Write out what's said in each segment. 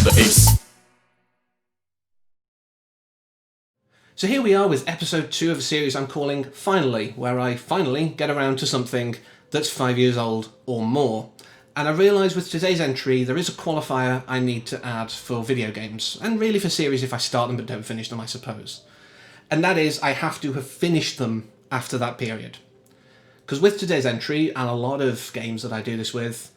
of the ace. So here we are with episode 2 of a series I'm calling Finally, where I finally get around to something that's 5 years old or more. And I realise with today's entry there is a qualifier I need to add for video games, and really for series if I start them but don't finish them, I suppose. And that is, I have to have finished them after that period. Because with today's entry, and a lot of games that I do this with,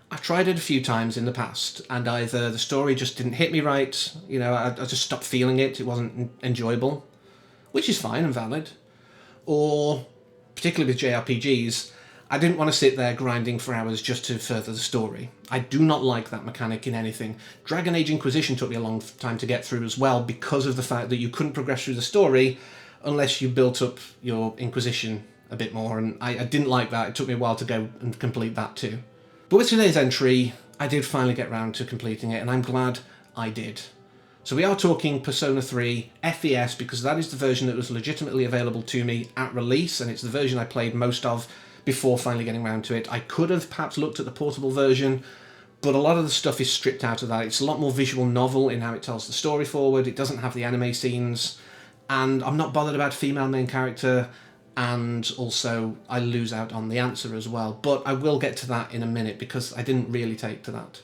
I've tried it a few times in the past, and either the story just didn't hit me right, I just stopped feeling it wasn't enjoyable, which is fine and valid, or, particularly with JRPGs, I didn't want to sit there grinding for hours just to further the story. I do not like that mechanic in anything. Dragon Age Inquisition took me a long time to get through as well, because of the fact that you couldn't progress through the story unless you built up your Inquisition a bit more, and I didn't like that. It took me a while to go and complete that too. But with today's entry, I did finally get round to completing it, and I'm glad I did. So we are talking Persona 3 FES, because that is the version that was legitimately available to me at release, and it's the version I played most of before finally getting round to it. I could have perhaps looked at the portable version, but a lot of the stuff is stripped out of that. It's a lot more visual novel in how it tells the story forward. It doesn't have the anime scenes, and I'm not bothered about female main character, and also I lose out on the answer as well. But I will get to that in a minute, because I didn't really take to that.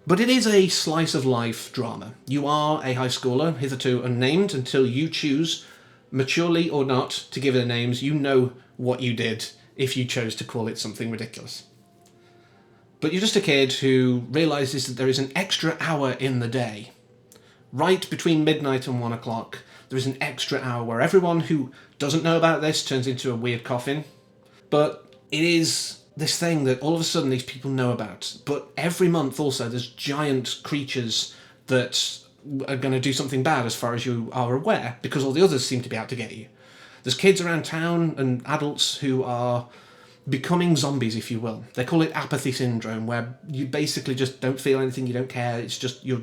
But it is a slice of life drama. You are a high schooler, hitherto unnamed, until you choose, maturely or not, to give it names. You know what you did if you chose to call it something ridiculous. But you're just a kid who realises that there is an extra hour in the day. Right between midnight and 1 o'clock, there is an extra hour where everyone who doesn't know about this turns into a weird coffin. But it is this thing that all of a sudden these people know about. But every month also there's giant creatures that are going to do something bad as far as you are aware, because all the others seem to be out to get you. There's kids around town and adults who are becoming zombies, if you will. They call it apathy syndrome, where you basically just don't feel anything, you don't care, it's just you're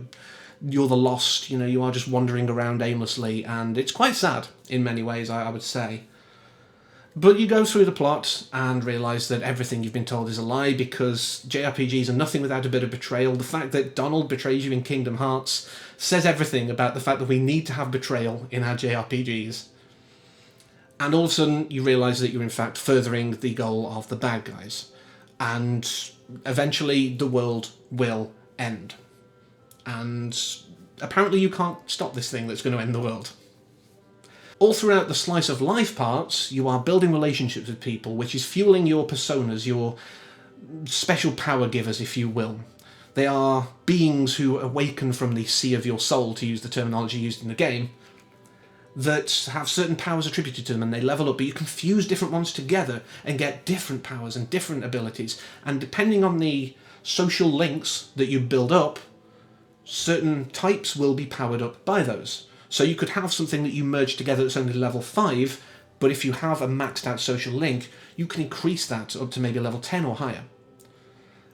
the lost, you are just wandering around aimlessly, and it's quite sad in many ways, I would say. But you go through the plot and realise that everything you've been told is a lie, because JRPGs are nothing without a bit of betrayal. The fact that Donald betrays you in Kingdom Hearts says everything about the fact that we need to have betrayal in our JRPGs. And all of a sudden you realise that you're in fact furthering the goal of the bad guys. And eventually the world will end. And apparently you can't stop this thing that's going to end the world. All throughout the slice of life parts, you are building relationships with people, which is fueling your personas, your special power givers, if you will. They are beings who awaken from the sea of your soul, to use the terminology used in the game, that have certain powers attributed to them, and they level up, but you can fuse different ones together and get different powers and different abilities. And depending on the social links that you build up, certain types will be powered up by those. So you could have something that you merge together that's only level 5, but if you have a maxed out social link, you can increase that up to maybe level 10 or higher.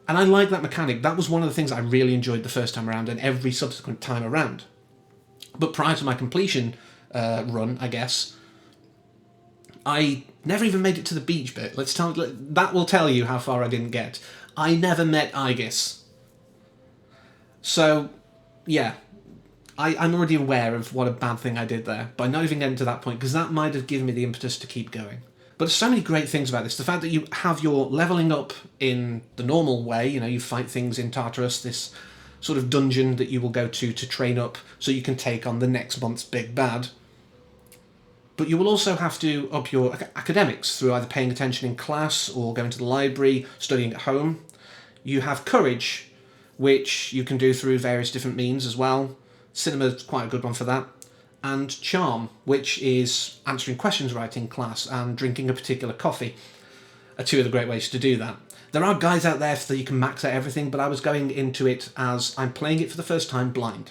And I like that mechanic. That was one of the things I really enjoyed the first time around, and every subsequent time around. But prior to my completion run, I guess, I never even made it to the beach bit. That will tell you how far I didn't get. I never met Aegis. So, yeah. I'm already aware of what a bad thing I did there by not even getting to that point, because that might have given me the impetus to keep going. But there's so many great things about this. The fact that you have your levelling up in the normal way, you fight things in Tartarus, this sort of dungeon that you will go to train up so you can take on the next month's big bad. But you will also have to up your academics through either paying attention in class or going to the library, studying at home. You have courage, which you can do through various different means as well. Cinema's quite a good one for that. And charm, which is answering questions right in class and drinking a particular coffee, are two of the great ways to do that. There are guides out there that you can max out everything, but I was going into it as I'm playing it for the first time blind.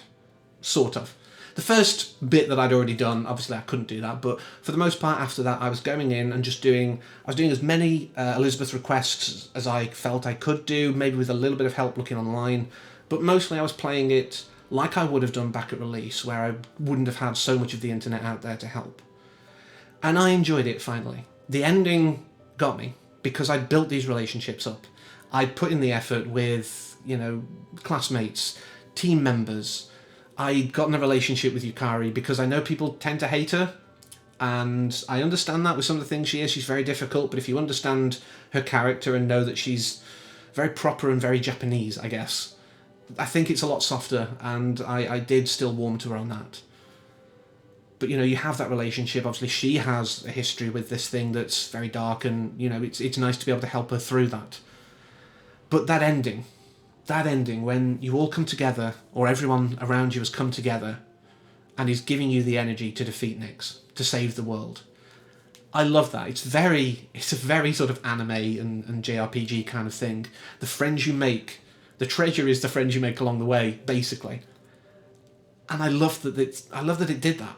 Sort of. The first bit that I'd already done, obviously I couldn't do that, but for the most part after that I was going in and just doing as many Elizabeth requests as I felt I could do, maybe with a little bit of help looking online, but mostly I was playing it like I would have done back at release, where I wouldn't have had so much of the internet out there to help. And I enjoyed it, finally. The ending got me, because I'd built these relationships up. I'd put in the effort with, classmates, team members. I got in a relationship with Yukari because I know people tend to hate her, and I understand that with some of the things she is. She's very difficult, but if you understand her character and know that she's very proper and very Japanese, I guess, I think it's a lot softer, and I did still warm to her on that. But, you know, you have that relationship. Obviously, she has a history with this thing that's very dark, and, you know, it's nice to be able to help her through that. But that ending, when you all come together, or everyone around you has come together, and is giving you the energy to defeat Nyx, to save the world. I love that. It's a very sort of anime and JRPG kind of thing. The friends you make, the treasure is the friends you make along the way, basically. And I love that it did that.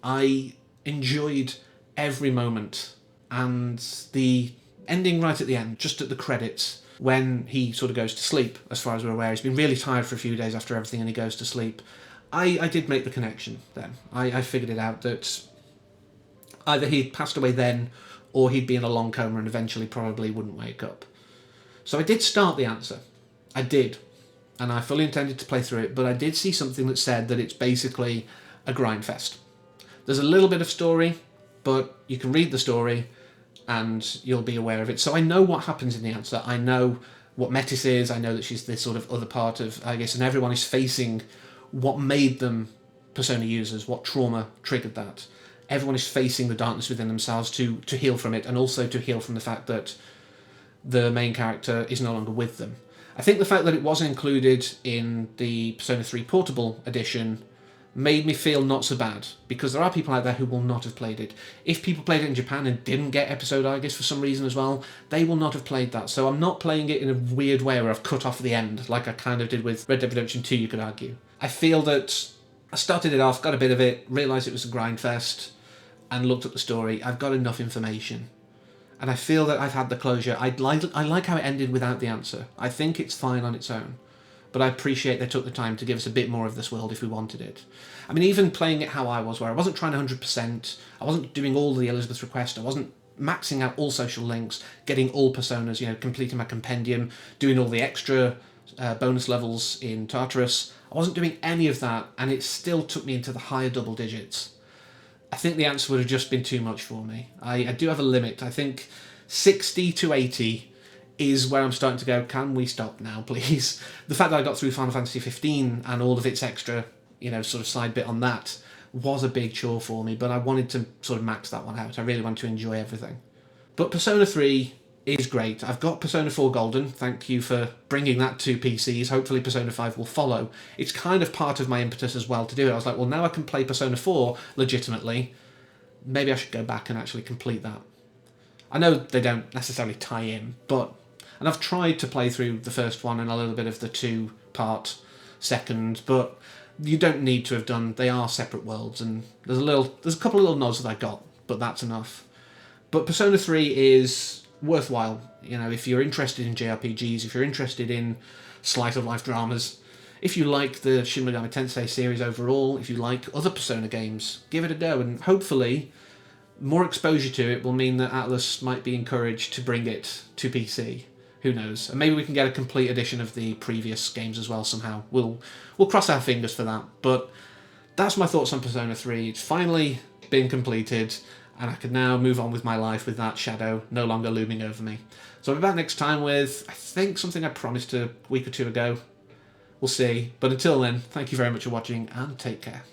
I enjoyed every moment, and the ending right at the end, just at the credits, when he sort of goes to sleep, as far as we're aware. He's been really tired for a few days after everything, and he goes to sleep. I did make the connection then. I figured it out that either he'd passed away then, or he'd be in a long coma and eventually probably wouldn't wake up. So I did start the answer. I did. And I fully intended to play through it, but I did see something that said that it's basically a grind fest. There's a little bit of story, but you can read the story and you'll be aware of it. So I know what happens in the answer. I know what Metis is. I know that she's this sort of other part of, I guess, and everyone is facing what made them Persona users, what trauma triggered that. Everyone is facing the darkness within themselves to heal from it, and also to heal from the fact that the main character is no longer with them. I think the fact that it wasn't included in the Persona 3 Portable Edition made me feel not so bad, because there are people out there who will not have played it. If people played it in Japan and didn't get Episode Aegis for some reason as well, they will not have played that. So I'm not playing it in a weird way where I've cut off the end, like I kind of did with Red Dead Redemption 2, you could argue. I feel that I started it off, got a bit of it, realised it was a grind fest, and looked at the story. I've got enough information. And I feel that I've had the closure. I like how it ended without the answer. I think it's fine on its own. But I appreciate they took the time to give us a bit more of this world if we wanted it. I mean, even playing it how I was, where I wasn't trying 100%, I wasn't doing all the Elizabeth request, I wasn't maxing out all social links, getting all personas, you know, completing my compendium, doing all the extra bonus levels in Tartarus. I wasn't doing any of that, and it still took me into the higher double digits. I think the answer would have just been too much for me. I do have a limit. I think 60 to 80 is where I'm starting to go, can we stop now, please? The fact that I got through Final Fantasy 15 and all of its extra, you know, sort of side bit on that was a big chore for me, but I wanted to sort of max that one out. I really wanted to enjoy everything. But Persona 3 is great. I've got Persona 4 Golden. Thank you for bringing that to PCs. Hopefully Persona 5 will follow. It's kind of part of my impetus as well to do it. I was like, well, now I can play Persona 4 legitimately. Maybe I should go back and actually complete that. I know they don't necessarily tie in, but... And I've tried to play through the first one and a little bit of the 2-part second, but you don't need to have done. They are separate worlds, and there's a couple of little nods that I got, but that's enough. But Persona 3 is worthwhile. You know, if you're interested in JRPGs, if you're interested in slice of life dramas, if you like the Shin Megami Tensei series overall, if you like other Persona games, give it a go, and hopefully more exposure to it will mean that Atlas might be encouraged to bring it to PC. Who knows? And maybe we can get a complete edition of the previous games as well somehow. We'll cross our fingers for that. But that's my thoughts on Persona 3. It's finally been completed, and I can now move on with my life with that shadow no longer looming over me. So I'll be back next time with, I think, something I promised a week or two ago. We'll see. But until then, thank you very much for watching, and take care.